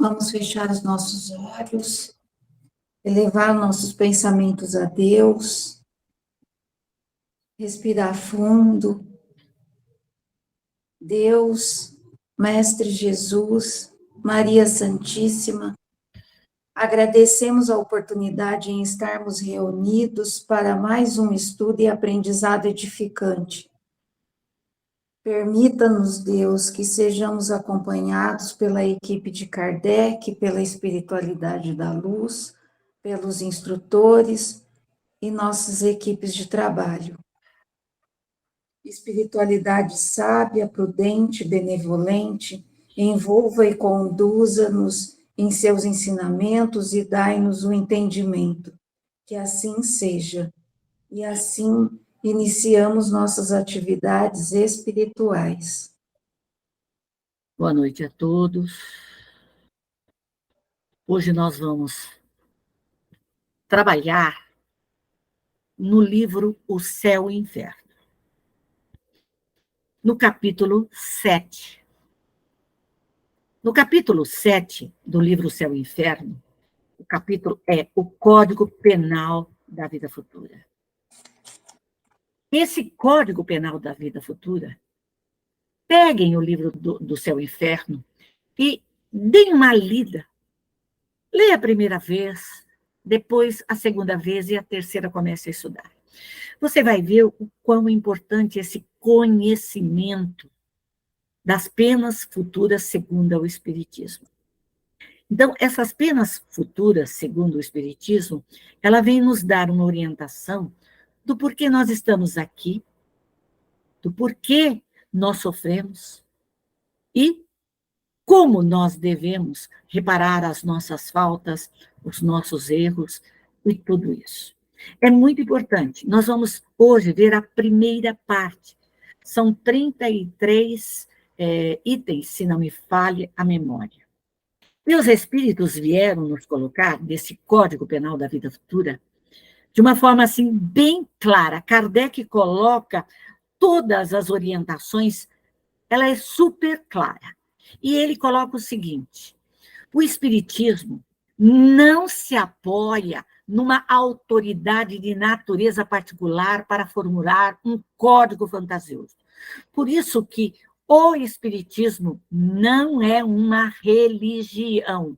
Vamos fechar os nossos olhos, elevar nossos pensamentos a Deus, respirar fundo. Deus, Mestre Jesus, Maria Santíssima, agradecemos a oportunidade em estarmos reunidos para mais um estudo e aprendizado edificante. Permita-nos, Deus, que sejamos acompanhados pela equipe de Kardec, pela espiritualidade da luz, pelos instrutores e nossas equipes de trabalho. Espiritualidade sábia, prudente, benevolente, envolva e conduza-nos em seus ensinamentos e dai-nos o entendimento. Que assim seja. E assim iniciamos nossas atividades espirituais. Boa noite a todos. Hoje nós vamos trabalhar no livro O Céu e o Inferno, no capítulo 7. No capítulo 7 do livro O Céu e o Inferno, o capítulo é o Código Penal da Vida Futura. Esse Código Penal da Vida Futura, peguem o livro do Céu e Inferno e deem uma lida. Leia a primeira vez, depois a segunda vez e a terceira comece a estudar. Você vai ver o quão importante esse conhecimento das penas futuras segundo o Espiritismo. Então, essas penas futuras, segundo o Espiritismo, ela vem nos dar uma orientação do porquê nós estamos aqui, do porquê nós sofremos e como nós devemos reparar as nossas faltas, os nossos erros e tudo isso. É muito importante. Nós vamos hoje ver a primeira parte. São 33 itens, se não me falhe a memória. E os espíritos vieram nos colocar nesse Código Penal da Vida Futura de uma forma assim bem clara. Kardec coloca todas as orientações, ela é super clara. E ele coloca o seguinte: o Espiritismo não se apoia numa autoridade de natureza particular para formular um código fantasioso. Por isso que o Espiritismo não é uma religião.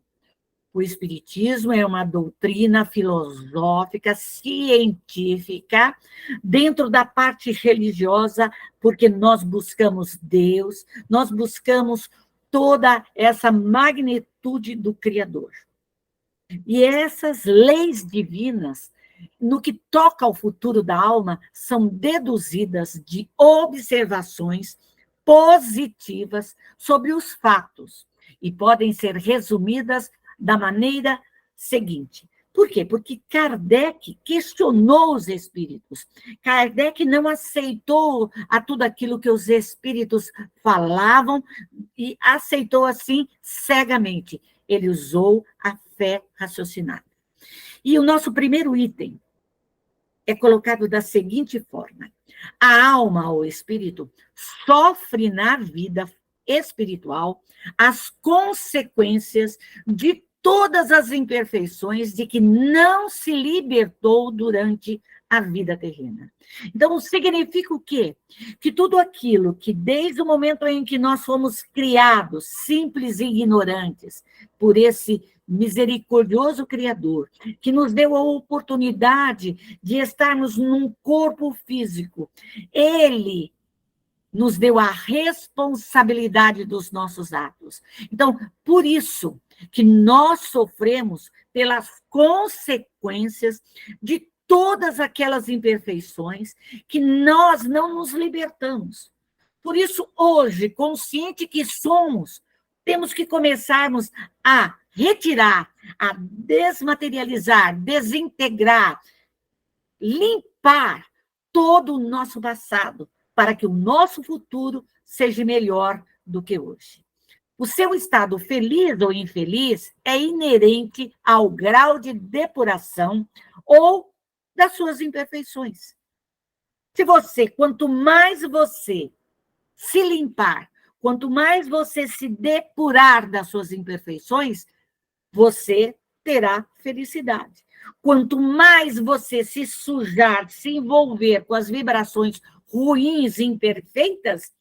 O Espiritismo é uma doutrina filosófica, científica, dentro da parte religiosa, porque nós buscamos Deus, nós buscamos toda essa magnitude do Criador. E essas leis divinas, no que toca ao futuro da alma, são deduzidas de observações positivas sobre os fatos e podem ser resumidas da maneira seguinte. Por quê? Porque Kardec questionou os espíritos. Kardec não aceitou a tudo aquilo que os espíritos falavam e aceitou assim cegamente. Ele usou a fé raciocinada. E o nosso primeiro item é colocado da seguinte forma: a alma ou espírito sofre na vida espiritual as consequências de todas as imperfeições de que não se libertou durante a vida terrena. Então, significa o quê? Que tudo aquilo que, desde o momento em que nós fomos criados, simples e ignorantes, por esse misericordioso Criador, que nos deu a oportunidade de estarmos num corpo físico, Ele nos deu a responsabilidade dos nossos atos. Então, por isso que nós sofremos pelas consequências de todas aquelas imperfeições que nós não nos libertamos. Por isso, hoje, consciente que somos, temos que começarmos a retirar, a desmaterializar, desintegrar, limpar todo o nosso passado, para que o nosso futuro seja melhor do que hoje. O seu estado feliz ou infeliz é inerente ao grau de depuração ou das suas imperfeições. Quanto mais você se limpar, quanto mais você se depurar das suas imperfeições, você terá felicidade. Quanto mais você se sujar, se envolver com as vibrações ruins, imperfeitas,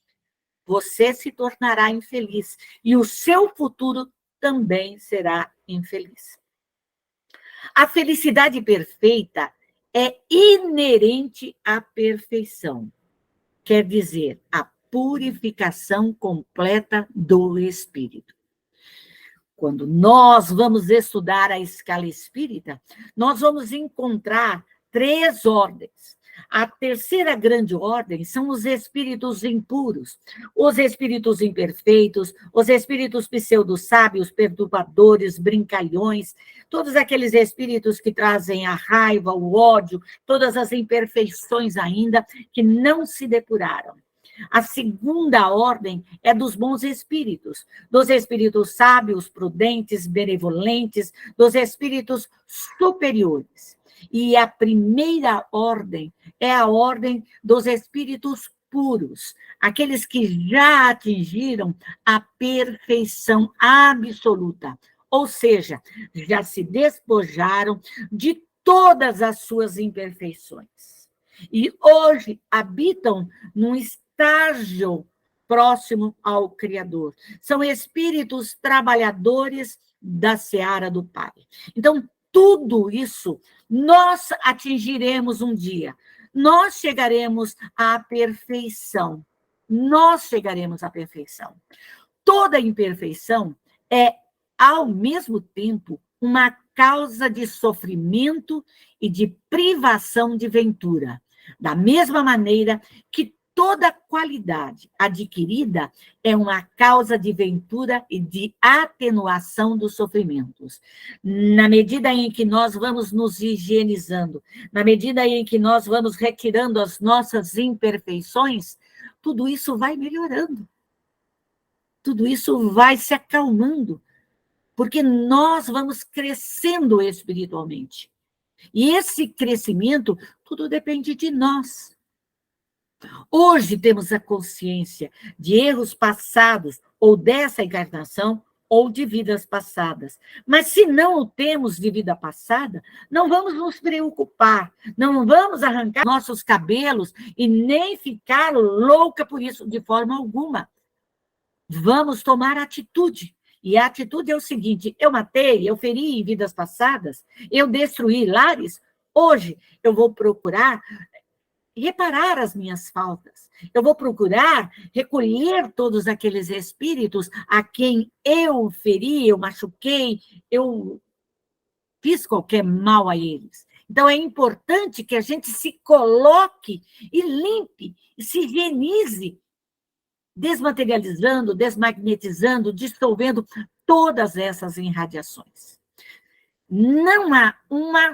você se tornará infeliz. E o seu futuro também será infeliz. A felicidade perfeita é inerente à perfeição. Quer dizer, a purificação completa do espírito. Quando nós vamos estudar a escala espírita, nós vamos encontrar 3 ordens. A terceira grande ordem são os espíritos impuros, os espíritos imperfeitos, os espíritos pseudo-sábios, perturbadores, brincalhões, todos aqueles espíritos que trazem a raiva, o ódio, todas as imperfeições ainda que não se depuraram. A segunda ordem é dos bons espíritos, dos espíritos sábios, prudentes, benevolentes, dos espíritos superiores. E a primeira ordem é a ordem dos espíritos puros, aqueles que já atingiram a perfeição absoluta, ou seja, já se despojaram de todas as suas imperfeições. E hoje habitam num estágio próximo ao Criador. São espíritos trabalhadores da seara do Pai. Então, tudo isso nós atingiremos um dia. Nós chegaremos à perfeição. Nós chegaremos à perfeição. Toda imperfeição é, ao mesmo tempo, uma causa de sofrimento e de privação de ventura. Da mesma maneira que toda qualidade adquirida é uma causa de ventura e de atenuação dos sofrimentos. Na medida em que nós vamos nos higienizando, na medida em que nós vamos retirando as nossas imperfeições, tudo isso vai melhorando. Tudo isso vai se acalmando, porque nós vamos crescendo espiritualmente. E esse crescimento, tudo depende de nós. Hoje temos a consciência de erros passados, ou dessa encarnação, ou de vidas passadas. Mas se não o temos de vida passada, não vamos nos preocupar, não vamos arrancar nossos cabelos e nem ficar louca por isso, de forma alguma. Vamos tomar atitude. E a atitude é o seguinte: eu matei, eu feri em vidas passadas, eu destruí lares, hoje eu vou procurar reparar as minhas faltas. Eu vou procurar recolher todos aqueles espíritos a quem eu feri, eu machuquei, eu fiz qualquer mal a eles. Então, é importante que a gente se coloque e limpe, e se higienize, desmaterializando, desmagnetizando, dissolvendo todas essas irradiações. Não há uma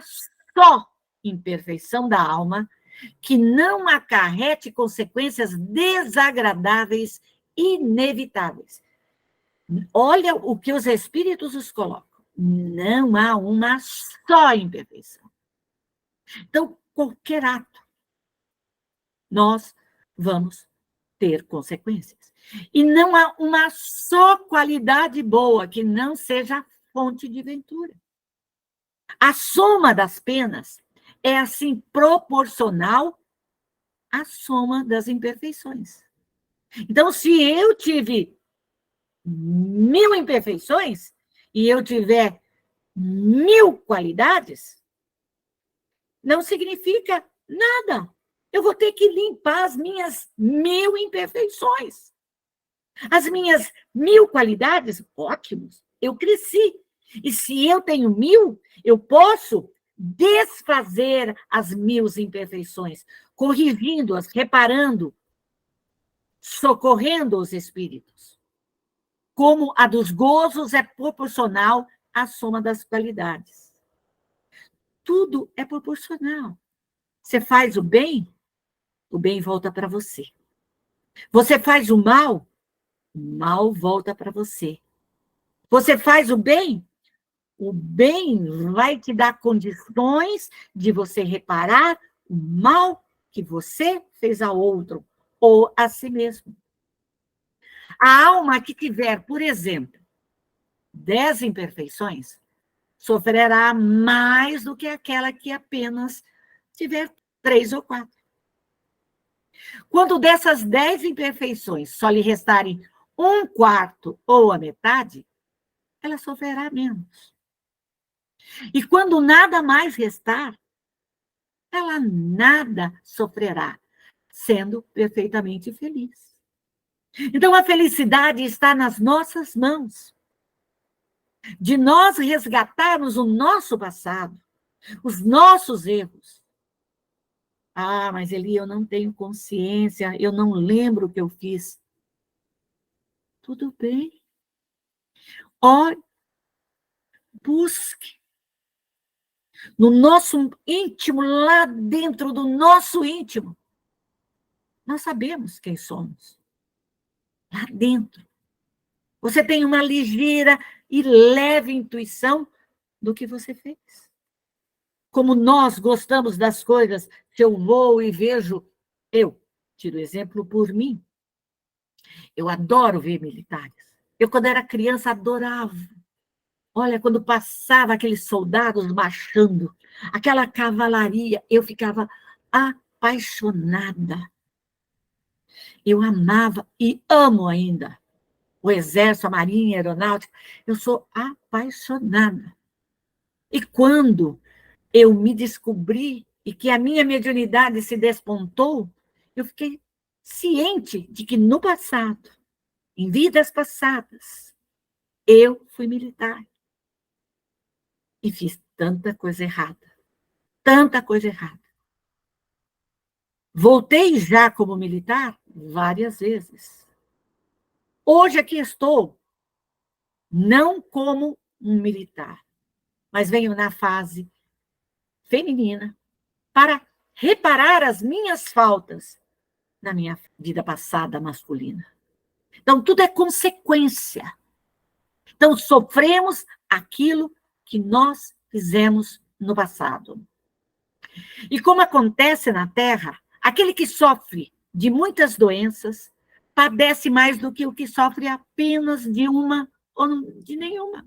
só imperfeição da alma que não acarrete consequências desagradáveis, inevitáveis. Olha o que os espíritos os colocam. Não há uma só imperfeição. Então, qualquer ato, nós vamos ter consequências. E não há uma só qualidade boa que não seja fonte de ventura. A soma das penas é, assim, proporcional à soma das imperfeições. Então, se eu tive 1000 imperfeições e eu tiver 1000 qualidades, não significa nada. Eu vou ter que limpar as minhas 1000 imperfeições. As minhas 1000 qualidades, ótimos, eu cresci. E se eu tenho 1000, eu posso desfazer as 1000 imperfeições, corrigindo-as, reparando, socorrendo os espíritos. Como a dos gozos é proporcional à soma das qualidades. Tudo é proporcional. Você faz o bem volta para você. Você faz o mal volta para você. Você faz o bem vai te dar condições de você reparar o mal que você fez a outro ou a si mesmo. A alma que tiver, por exemplo, 10 imperfeições, sofrerá mais do que aquela que apenas tiver 3 ou 4. Quando dessas 10 imperfeições só lhe restarem 1/4 ou a metade, ela sofrerá menos. E quando nada mais restar, ela nada sofrerá, sendo perfeitamente feliz. Então, a felicidade está nas nossas mãos. De nós resgatarmos o nosso passado, os nossos erros. Ah, mas Eli, eu não tenho consciência, eu não lembro o que eu fiz. Tudo bem. Ore, busque. No nosso íntimo, lá dentro do nosso íntimo, nós sabemos quem somos. Lá dentro. Você tem uma ligeira e leve intuição do que você fez. Como nós gostamos das coisas, se eu vou e vejo, eu tiro exemplo por mim. Eu adoro ver militares. Eu, quando era criança, adorava. Olha, quando passava aqueles soldados marchando, aquela cavalaria, eu ficava apaixonada. Eu amava e amo ainda o Exército, a Marinha, a Aeronáutica. Eu sou apaixonada. E quando eu me descobri e que a minha mediunidade se despontou, eu fiquei ciente de que no passado, em vidas passadas, eu fui militar. E fiz tanta coisa errada. Tanta coisa errada. Voltei já como militar várias vezes. Hoje aqui estou, não como um militar, mas venho na fase feminina para reparar as minhas faltas na minha vida passada masculina. Então, tudo é consequência. Então, sofremos aquilo que nós fizemos no passado. E como acontece na Terra, aquele que sofre de muitas doenças padece mais do que o que sofre apenas de uma ou de nenhuma.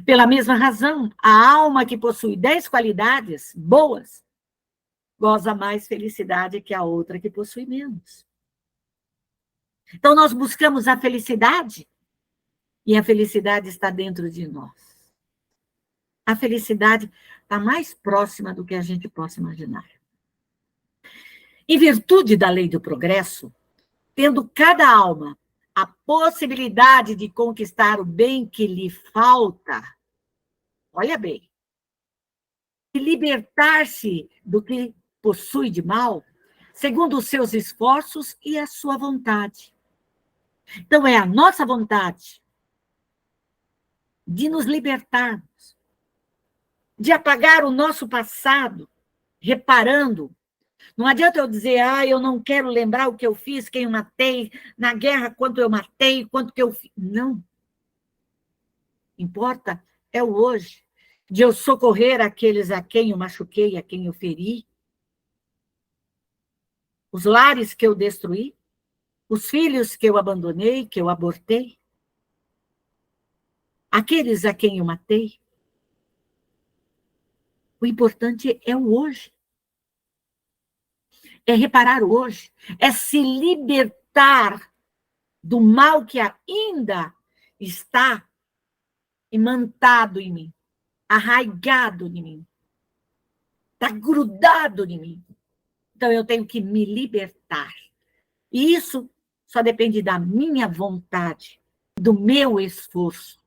Pela mesma razão, a alma que possui 10 qualidades boas goza mais felicidade que a outra que possui menos. Então, nós buscamos a felicidade e a felicidade está dentro de nós. A felicidade está mais próxima do que a gente possa imaginar. Em virtude da lei do progresso, tendo cada alma a possibilidade de conquistar o bem que lhe falta, olha bem, de libertar-se do que possui de mal, segundo os seus esforços e a sua vontade. Então, é a nossa vontade de nos libertarmos, de apagar o nosso passado, reparando. Não adianta eu dizer, eu não quero lembrar o que eu fiz, quem eu matei, na guerra, quanto eu matei, quanto que eu fiz. Não. Importa é o hoje, de eu socorrer aqueles a quem eu machuquei, a quem eu feri, os lares que eu destruí, os filhos que eu abandonei, que eu abortei, aqueles a quem eu matei. O importante é o hoje. É reparar o hoje. É se libertar do mal que ainda está imantado em mim, arraigado em mim, está grudado em mim. Então, eu tenho que me libertar. E isso só depende da minha vontade, do meu esforço.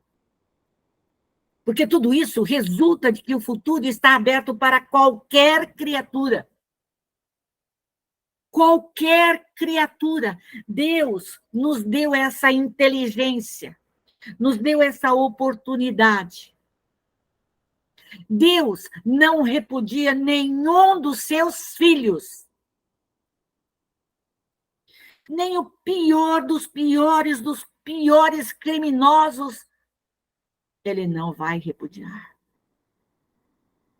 Porque tudo isso resulta de que o futuro está aberto para qualquer criatura. Qualquer criatura. Deus nos deu essa inteligência, nos deu essa oportunidade. Deus não repudia nenhum dos seus filhos. Nem o pior dos piores criminosos, ele não vai repudiar.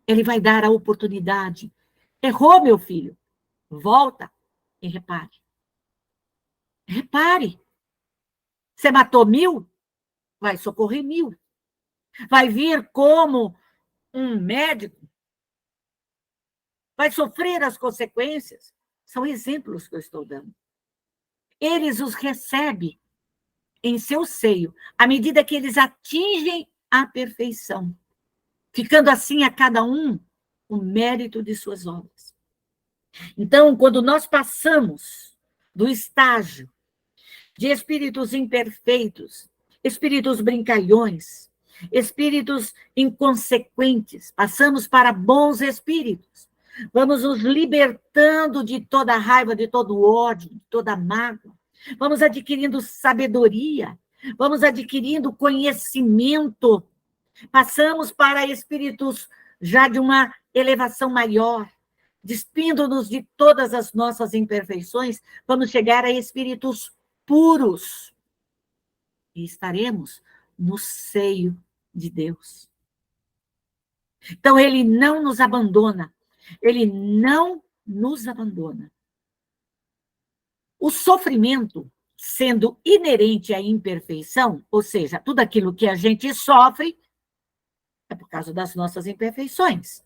Ele vai dar a oportunidade. Errou, meu filho? Volta e repare. Repare. Você matou 1000? Vai socorrer 1000. Vai vir como um médico, vai sofrer as consequências. São exemplos que eu estou dando. Eles os recebem em seu seio, à medida que eles atingem a perfeição, ficando assim a cada um o mérito de suas obras. Então, quando nós passamos do estágio de espíritos imperfeitos, espíritos brincalhões, espíritos inconsequentes, passamos para bons espíritos. Vamos nos libertando de toda raiva, de todo ódio, de toda mágoa. Vamos adquirindo sabedoria, vamos adquirindo conhecimento. Passamos para espíritos já de uma elevação maior, despindo-nos de todas as nossas imperfeições, vamos chegar a espíritos puros. E estaremos no seio de Deus. Então, ele não nos abandona. Ele não nos abandona. O sofrimento, sendo inerente à imperfeição, ou seja, tudo aquilo que a gente sofre é por causa das nossas imperfeições.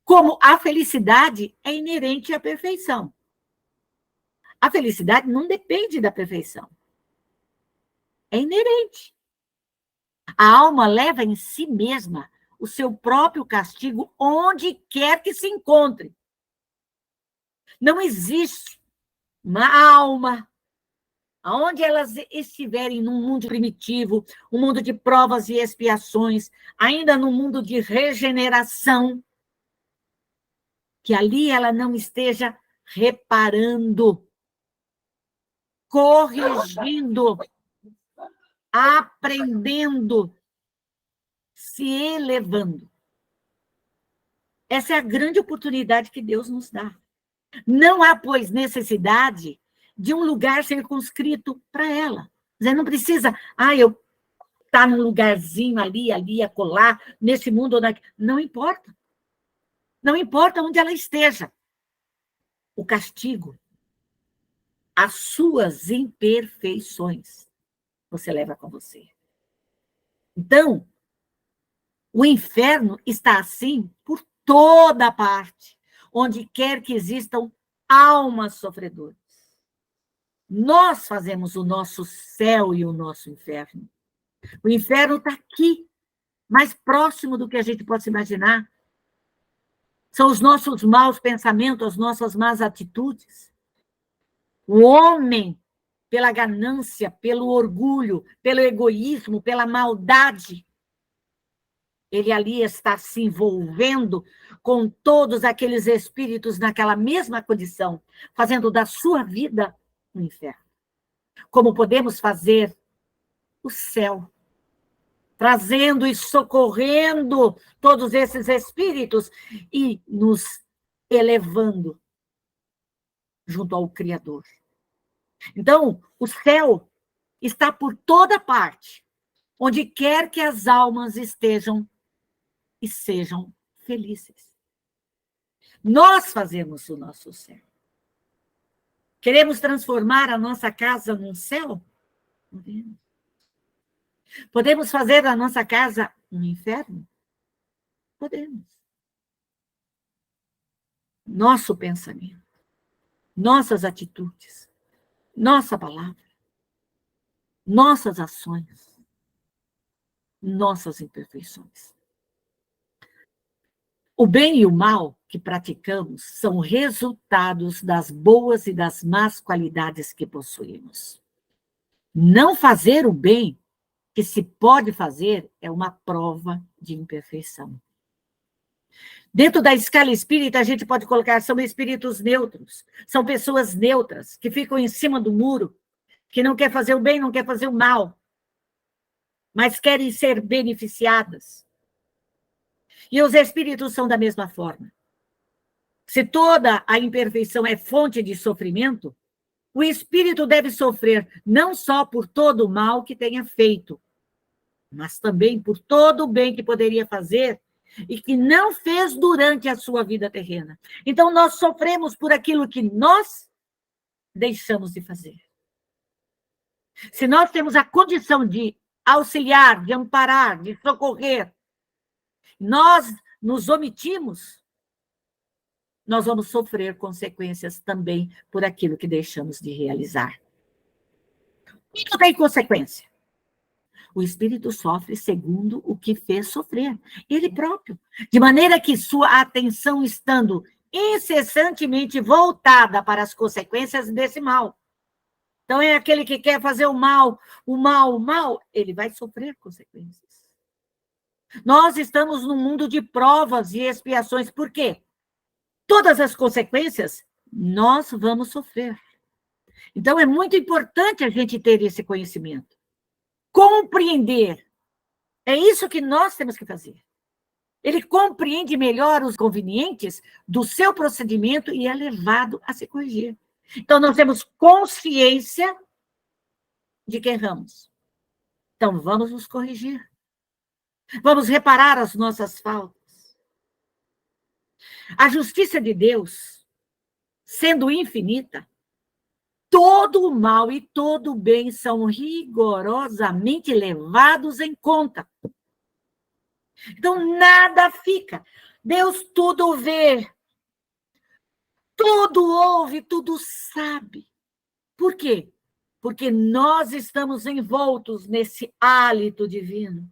Como a felicidade é inerente à perfeição. A felicidade não depende da perfeição. É inerente. A alma leva em si mesma o seu próprio castigo onde quer que se encontre. Não existe uma alma, aonde elas estiverem num mundo primitivo, um mundo de provas e expiações, ainda no mundo de regeneração, que ali ela não esteja reparando, corrigindo, aprendendo, se elevando. Essa é a grande oportunidade que Deus nos dá. Não há, pois, necessidade de um lugar circunscrito para ela. Você não precisa, eu estar num lugarzinho ali, acolá, nesse mundo ou naquele. Não importa. Não importa onde ela esteja. O castigo, as suas imperfeições, você leva com você. Então, o inferno está assim por toda parte, onde quer que existam almas sofredoras. Nós fazemos o nosso céu e o nosso inferno. O inferno está aqui, mais próximo do que a gente possa imaginar. São os nossos maus pensamentos, as nossas más atitudes. O homem, pela ganância, pelo orgulho, pelo egoísmo, pela maldade, ele ali está se envolvendo com todos aqueles espíritos naquela mesma condição, fazendo da sua vida um inferno. Como podemos fazer o céu, trazendo e socorrendo todos esses espíritos e nos elevando junto ao Criador. Então, o céu está por toda parte, onde quer que as almas estejam e sejam felizes. Nós fazemos o nosso céu. Queremos transformar a nossa casa num céu? Podemos. Podemos fazer da nossa casa um inferno? Podemos. Nosso pensamento, nossas atitudes, nossa palavra, nossas ações, nossas imperfeições. O bem e o mal que praticamos são resultados das boas e das más qualidades que possuímos. Não fazer o bem que se pode fazer é uma prova de imperfeição. Dentro da escala espírita, a gente pode colocar, são espíritos neutros, são pessoas neutras, que ficam em cima do muro, que não quer fazer o bem, não quer fazer o mal, mas querem ser beneficiadas. E os espíritos são da mesma forma. Se toda a imperfeição é fonte de sofrimento, o espírito deve sofrer não só por todo o mal que tenha feito, mas também por todo o bem que poderia fazer e que não fez durante a sua vida terrena. Então, nós sofremos por aquilo que nós deixamos de fazer. Se nós temos a condição de auxiliar, de amparar, de socorrer, nós nos omitimos, nós vamos sofrer consequências também por aquilo que deixamos de realizar. Tudo tem consequência. O espírito sofre segundo o que fez sofrer, ele próprio. De maneira que sua atenção estando incessantemente voltada para as consequências desse mal. Então, é aquele que quer fazer o mal, ele vai sofrer consequências. Nós estamos num mundo de provas e expiações. Por quê? Todas as consequências nós vamos sofrer. Então, é muito importante a gente ter esse conhecimento. Compreender. É isso que nós temos que fazer. Ele compreende melhor os convenientes do seu procedimento e é levado a se corrigir. Então, nós temos consciência de que erramos. Então, vamos nos corrigir. Vamos reparar as nossas faltas. A justiça de Deus, sendo infinita, todo o mal e todo o bem são rigorosamente levados em conta. Então, nada fica. Deus tudo vê, tudo ouve, tudo sabe. Por quê? Porque nós estamos envoltos nesse hálito divino,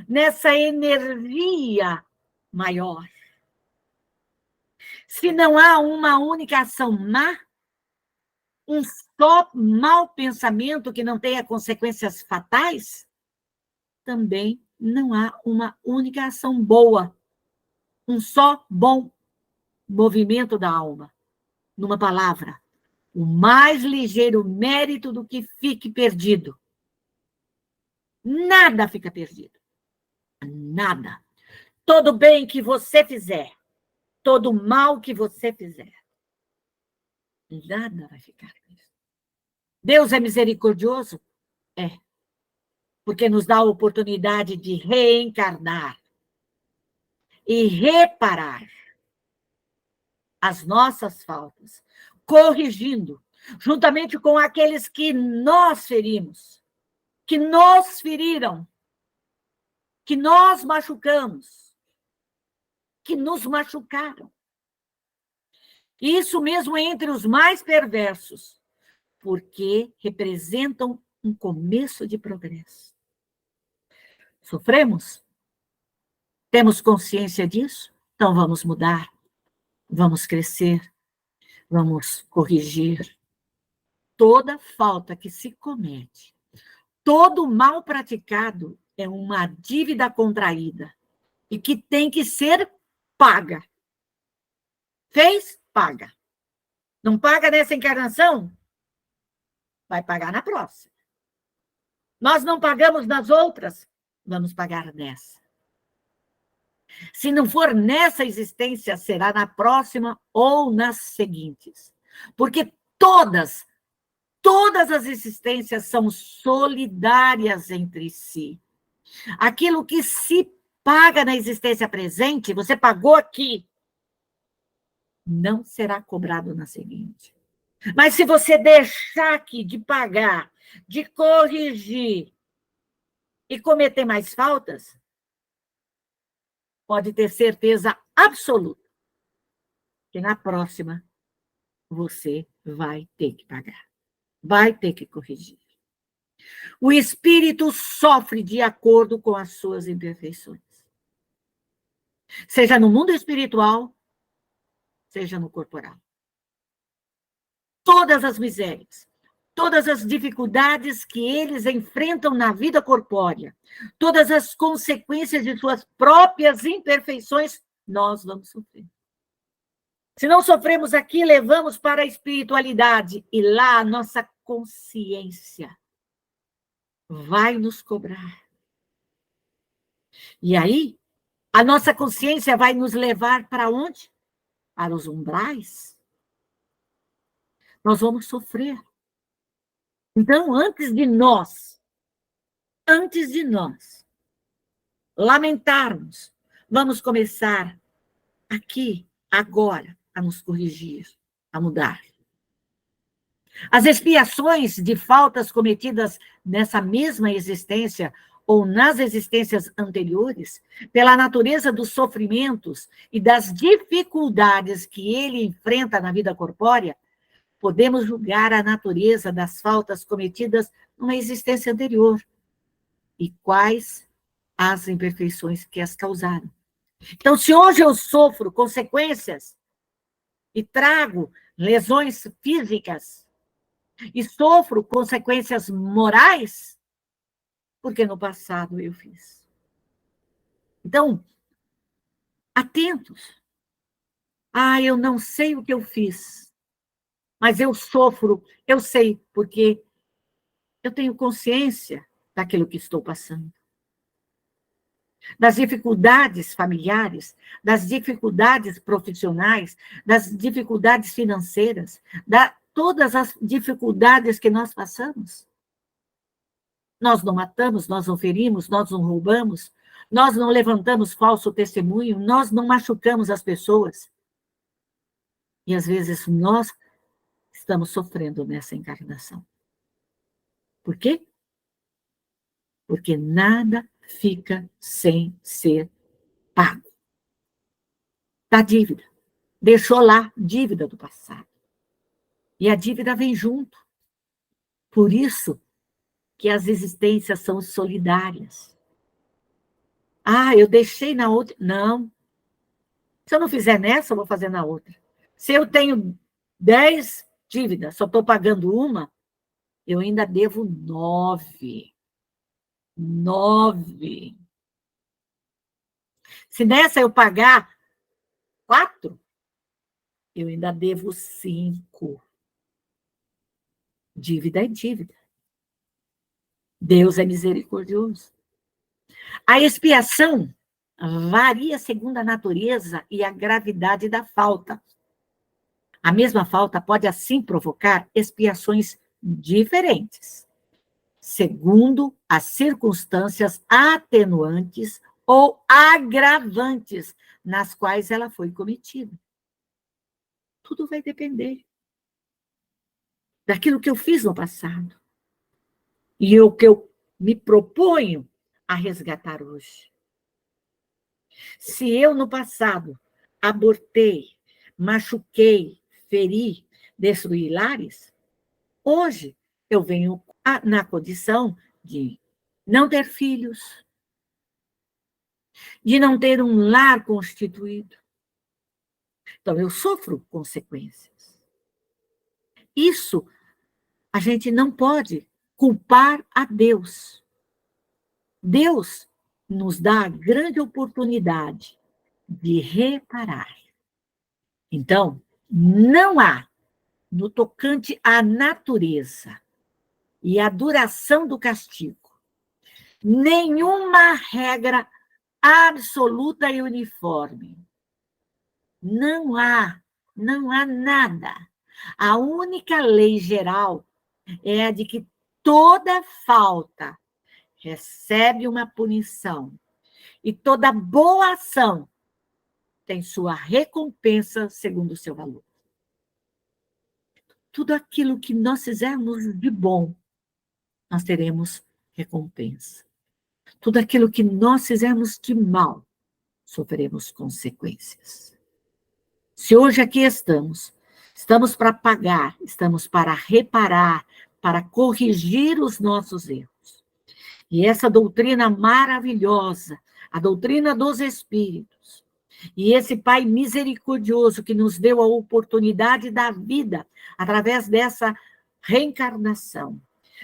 nessa energia maior. Se não há uma única ação má, um só mau pensamento que não tenha consequências fatais, também não há uma única ação boa, um só bom movimento da alma. Numa palavra, o mais ligeiro mérito do que fique perdido. Nada fica perdido. Nada. Todo bem que você fizer, todo mal que você fizer, nada vai ficar perdido. Deus é misericordioso? É. Porque nos dá a oportunidade de reencarnar e reparar as nossas faltas, corrigindo, juntamente com aqueles que nós ferimos, que nos feriram, que nós machucamos, que nos machucaram. Isso mesmo entre os mais perversos, porque representam um começo de progresso. Sofremos? Temos consciência disso? Então vamos mudar, vamos crescer, vamos corrigir. Toda falta que se comete, todo mal praticado é uma dívida contraída e que tem que ser paga. Fez? Paga. Não paga nessa encarnação? Vai pagar na próxima. Nós não pagamos nas outras? Vamos pagar nessa. Se não for nessa existência, será na próxima ou nas seguintes. Porque todas as existências são solidárias entre si. Aquilo que se paga na existência presente, você pagou aqui, não será cobrado na seguinte. Mas se você deixar aqui de pagar, de corrigir e cometer mais faltas, pode ter certeza absoluta que na próxima você vai ter que pagar, vai ter que corrigir. O espírito sofre de acordo com as suas imperfeições. Seja no mundo espiritual, seja no corporal. Todas as misérias, todas as dificuldades que eles enfrentam na vida corpórea, todas as consequências de suas próprias imperfeições, nós vamos sofrer. Se não sofremos aqui, levamos para a espiritualidade, e lá a nossa consciência vai nos cobrar. E aí, a nossa consciência vai nos levar para onde? Para os umbrais. Nós vamos sofrer. Então, antes de nós lamentarmos, vamos começar aqui, agora, a nos corrigir, a mudar. As expiações de faltas cometidas nessa mesma existência ou nas existências anteriores, pela natureza dos sofrimentos e das dificuldades que ele enfrenta na vida corpórea, podemos julgar a natureza das faltas cometidas numa existência anterior e quais as imperfeições que as causaram. Então, se hoje eu sofro consequências e trago lesões físicas e sofro consequências morais, porque no passado eu fiz. Então, atentos. Eu não sei o que eu fiz, mas eu sofro, eu sei, porque eu tenho consciência daquilo que estou passando. Das dificuldades familiares, das dificuldades profissionais, das dificuldades financeiras, todas as dificuldades que nós passamos. Nós não matamos, nós não ferimos, nós não roubamos, nós não levantamos falso testemunho, nós não machucamos as pessoas. E às vezes nós estamos sofrendo nessa encarnação. Por quê? Porque nada fica sem ser pago. Da dívida. Deixou lá dívida do passado. E a dívida vem junto. Por isso que as existências são solidárias. Eu deixei na outra. Não. Se eu não fizer nessa, eu vou fazer na outra. Se eu tenho 10 dívidas, só estou pagando uma, eu ainda devo 9. 9. Se nessa eu pagar 4, eu ainda devo 5. Dívida é dívida. Deus é misericordioso. A expiação varia segundo a natureza e a gravidade da falta. A mesma falta pode, assim, provocar expiações diferentes, segundo as circunstâncias atenuantes ou agravantes nas quais ela foi cometida. Tudo vai depender daquilo que eu fiz no passado e o que eu me proponho a resgatar hoje. Se eu, no passado, abortei, machuquei, feri, destruí lares, hoje eu venho na condição de não ter filhos, de não ter um lar constituído. Então, eu sofro consequências. Isso a gente não pode culpar a Deus. Deus nos dá a grande oportunidade de reparar. Então, não há, no tocante à natureza e à duração do castigo, nenhuma regra absoluta e uniforme. Não há nada. A única lei geral é a de que toda falta recebe uma punição e toda boa ação tem sua recompensa segundo o seu valor. Tudo aquilo que nós fizermos de bom, nós teremos recompensa. Tudo aquilo que nós fizermos de mal, sofreremos consequências. Se hoje aqui estamos para pagar, estamos para reparar, para corrigir os nossos erros. E essa doutrina maravilhosa, a doutrina dos Espíritos, e esse Pai misericordioso que nos deu a oportunidade da vida através dessa reencarnação,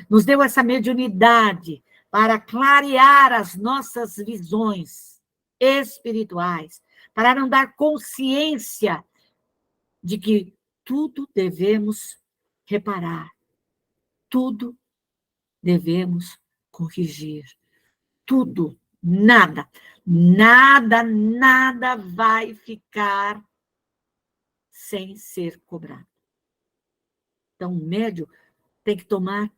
nos deu essa mediunidade para clarear as nossas visões espirituais, para não dar consciência de que tudo devemos reparar, tudo devemos corrigir, tudo, nada vai ficar sem ser cobrado. Então, o médium tem que tomar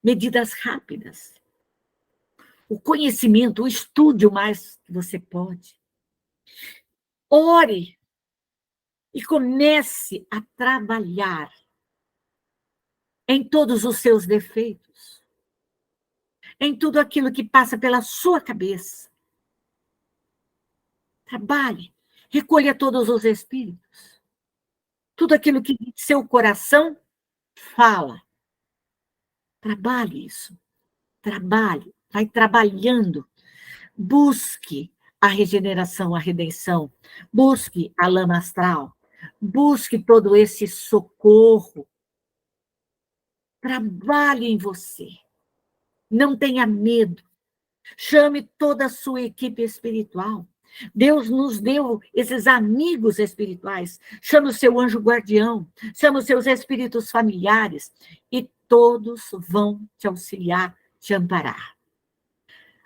medidas rápidas. O conhecimento, o estude o mais que você pode. Ore e comece a trabalhar em todos os seus defeitos, em tudo aquilo que passa pela sua cabeça. Trabalhe, recolha todos os espíritos. Tudo aquilo que seu coração fala. Trabalhe isso. Trabalhe. Vai trabalhando. Busque a regeneração, a redenção. Busque a lama astral. Busque todo esse socorro. Trabalhe em você. Não tenha medo. Chame toda a sua equipe espiritual. Deus nos deu esses amigos espirituais. Chame o seu anjo guardião. Chame os seus espíritos familiares. E todos vão te auxiliar, te amparar.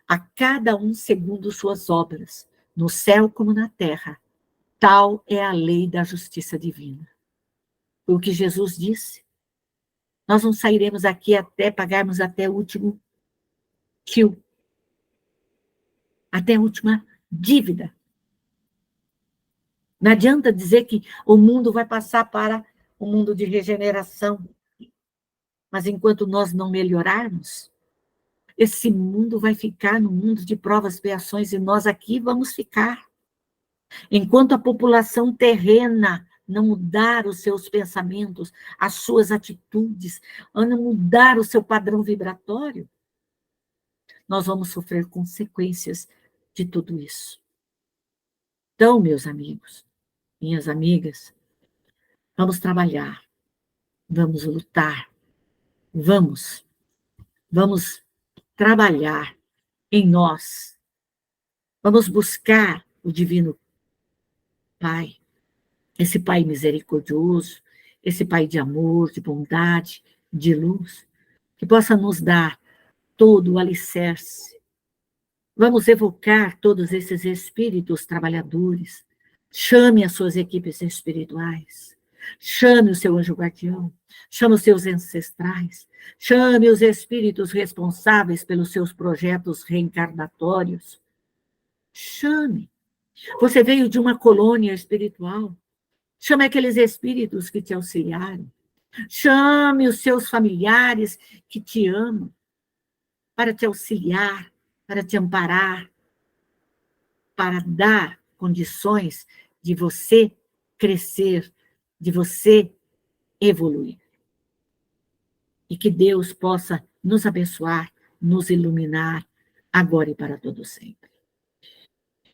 A cada um segundo suas obras, no céu como na terra. Tal é a lei da justiça divina. Foi o que Jesus disse. Nós não sairemos aqui até pagarmos até o último quilo, até a última dívida. Não adianta dizer que o mundo vai passar para o mundo de regeneração. Mas enquanto nós não melhorarmos, esse mundo vai ficar no mundo de provas e expiações e nós aqui vamos ficar. Enquanto a população terrena não mudar os seus pensamentos, as suas atitudes, não mudar o seu padrão vibratório, nós vamos sofrer consequências de tudo isso. Então, meus amigos, minhas amigas, vamos trabalhar, vamos lutar, vamos trabalhar em nós, vamos buscar o Divino Pai, esse Pai misericordioso, esse Pai de amor, de bondade, de luz, que possa nos dar todo o alicerce. Vamos evocar todos esses espíritos trabalhadores. Chame as suas equipes espirituais. Chame o seu anjo guardião. Chame os seus ancestrais. Chame os espíritos responsáveis pelos seus projetos reencarnatórios. Chame. Você veio de uma colônia espiritual. Chame aqueles espíritos que te auxiliaram. Chame os seus familiares que te amam para te auxiliar, para te amparar, para dar condições de você crescer, de você evoluir. E que Deus possa nos abençoar, nos iluminar, agora e para todo sempre.